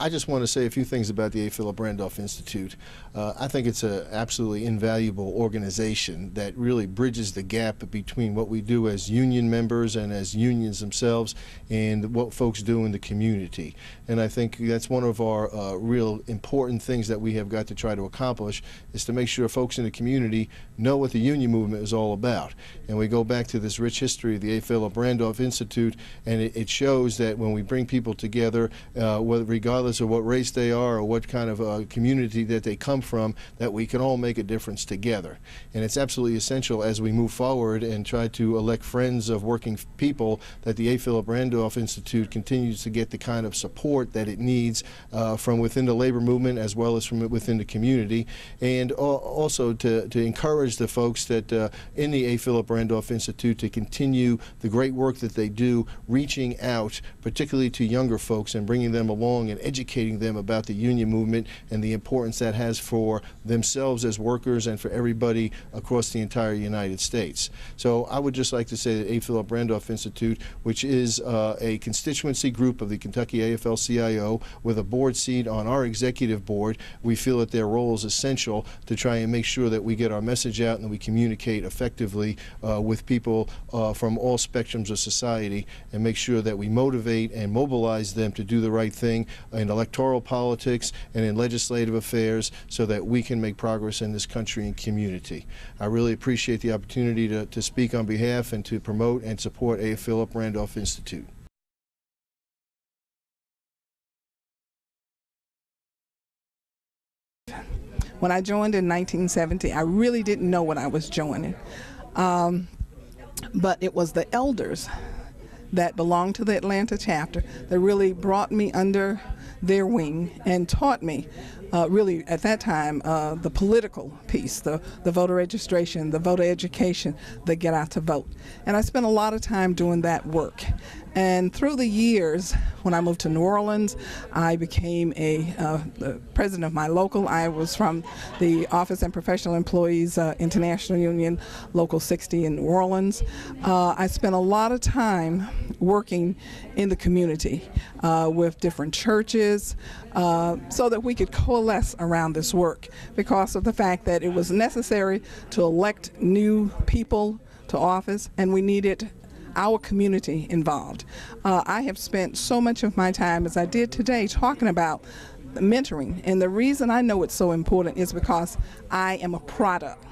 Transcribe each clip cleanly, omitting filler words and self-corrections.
I just want to say a few things about the A. Philip Randolph Institute. I think it's an absolutely invaluable organization that really bridges the gap between what we do as union members and as unions themselves and what folks do in the community. And I think that's one of our real important things that we have got to try to accomplish, is to make sure folks in the community know what the union movement is all about. And we go back to this rich history of the A. Philip Randolph Institute, and it shows that when we bring people together, regardless of what race they are or what kind of community that they come from, that we can all make a difference together. And it's absolutely essential as we move forward and try to elect friends of working people that the A. Philip Randolph Institute continues to get the kind of support that it needs from within the labor movement as well as from within the community, and also to encourage the folks that in the A. Philip Randolph Institute to continue the great work that they do, reaching out particularly to younger folks and bringing them along and educating them about the union movement and the importance that has for themselves as workers and for everybody across the entire United States. So I would just like to say that A. Philip Randolph Institute, which is a constituency group of the Kentucky AFL-CIO with a board seat on our executive board, we feel that their role is essential to try and make sure that we get our message out and we communicate effectively with people from all spectrums of society, and make sure that we motivate and mobilize them to do the right thing in electoral politics and in legislative affairs so that we can make progress in this country and community. I really appreciate the opportunity to speak on behalf and to promote and support A. Philip Randolph Institute. When I joined in 1970, I really didn't know what I was joining. But it was the elders that belonged to the Atlanta chapter that really brought me under their wing and taught me really at that time the political piece, the voter registration, the voter education, the get out to vote. And I spent a lot of time doing that work. And through the years, when I moved to New Orleans, I became the president of my local. I was from the Office and Professional Employees International Union, Local 60 in New Orleans. I spent a lot of time working in the community with different churches so that we could coalesce around this work, because of the fact that it was necessary to elect new people to office, and we needed our community involved. I have spent so much of my time, as I did today, talking about mentoring, and the reason I know it's so important is because I am a product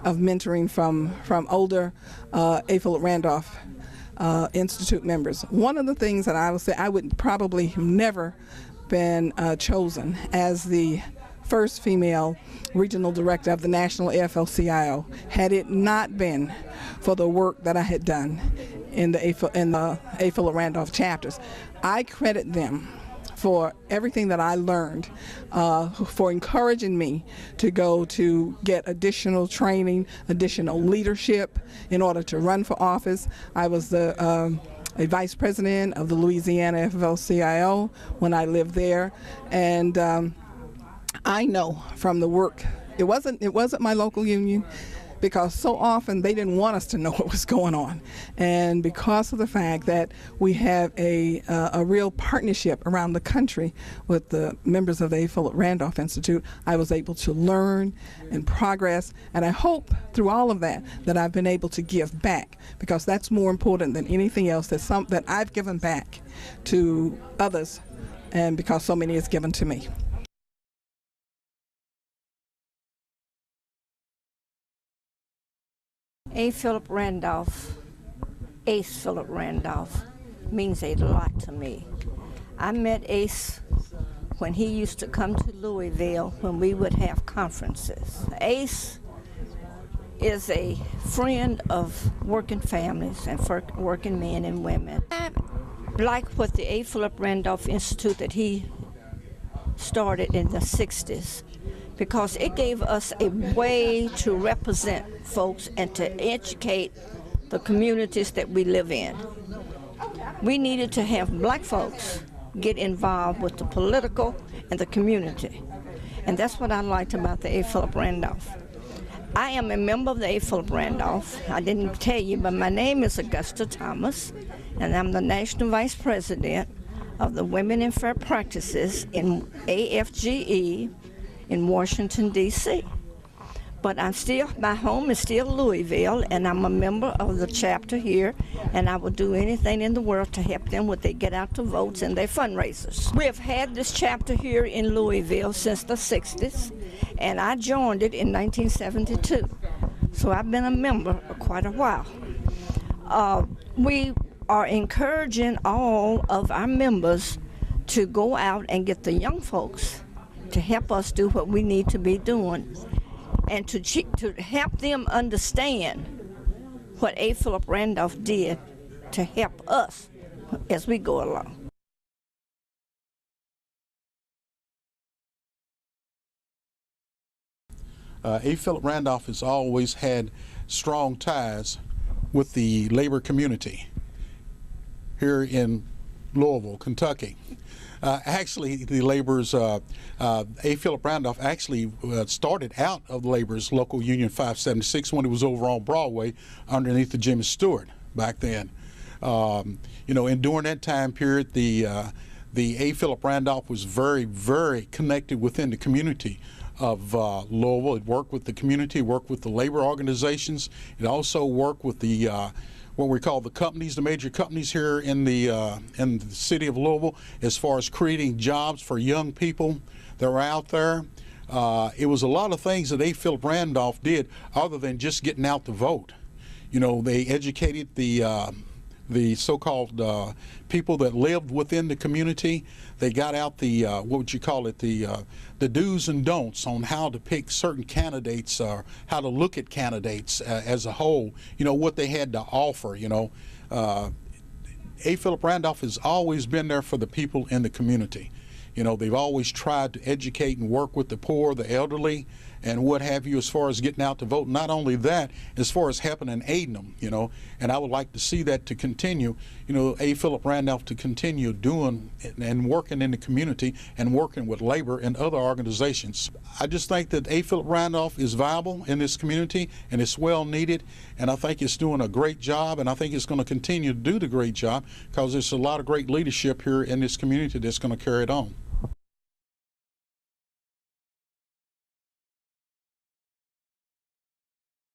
of mentoring from older A. Philip Randolph Institute members. One of the things that I would say, I would probably have never been chosen as the first female regional director of the National AFL-CIO had it not been for the work that I had done in the A. Philip Randolph chapters. I credit them for everything that I learned, for encouraging me to go to get additional training, additional leadership in order to run for office. I was a vice president of the Louisiana AFL-CIO when I lived there, and I know from the work, it wasn't my local union, because so often they didn't want us to know what was going on. And because of the fact that we have a real partnership around the country with the members of the A. Philip Randolph Institute, I was able to learn and progress, and I hope through all of that that I've been able to give back, because that's more important than anything else, that I've given back to others, and because so many is given to me. A. Philip Randolph, Ace Philip Randolph, means a lot to me. I met Ace when he used to come to Louisville when we would have conferences. Ace is a friend of working families and working men and women. I like what the A. Philip Randolph Institute that he started in the 60s, because it gave us a way to represent folks and to educate the communities that we live in. We needed to have black folks get involved with the political and the community. And that's what I liked about the A. Philip Randolph. I am a member of the A. Philip Randolph. I didn't tell you, but my name is Augusta Thomas, and I'm the National Vice President of the Women in Fair Practices in AFGE in Washington, D.C. But my home is still Louisville, and I'm a member of the chapter here, and I will do anything in the world to help them when they get out to votes and their fundraisers. We have had this chapter here in Louisville since the 60s, and I joined it in 1972. So I've been a member for quite a while. We are encouraging all of our members to go out and get the young folks to help us do what we need to be doing, and to help them understand what A. Philip Randolph did to help us as we go along. A. Philip Randolph has always had strong ties with the labor community here in Louisville, Kentucky. Actually, the laborers, A. Philip Randolph actually started out of the laborers local union 576 when it was over on Broadway underneath the Jimmy Stewart back then. You know, and during that time period, the A. Philip Randolph was very, very connected within the community of Louisville. It worked with the community, worked with the labor organizations. It also worked with the what we call the companies, the major companies here in the city of Louisville, as far as creating jobs for young people that were out there. It was a lot of things that A. Philip Randolph did other than just getting out to vote. You know, they educated the so-called people that lived within the community. They got out the what would you call it, the do's and don'ts on how to pick certain candidates, or how to look at candidates as a whole. You know, what they had to offer. You know, A. Philip Randolph has always been there for the people in the community. You know, they've always tried to educate and work with the poor, the elderly, and what have you, as far as getting out to vote. Not only that, as far as helping and aiding them, you know, and I would like to see that to continue, you know, A. Philip Randolph to continue doing and working in the community and working with labor and other organizations. I just think that A. Philip Randolph is viable in this community, and it's well needed, and I think it's doing a great job, and I think it's going to continue to do the great job because there's a lot of great leadership here in this community that's going to carry it on.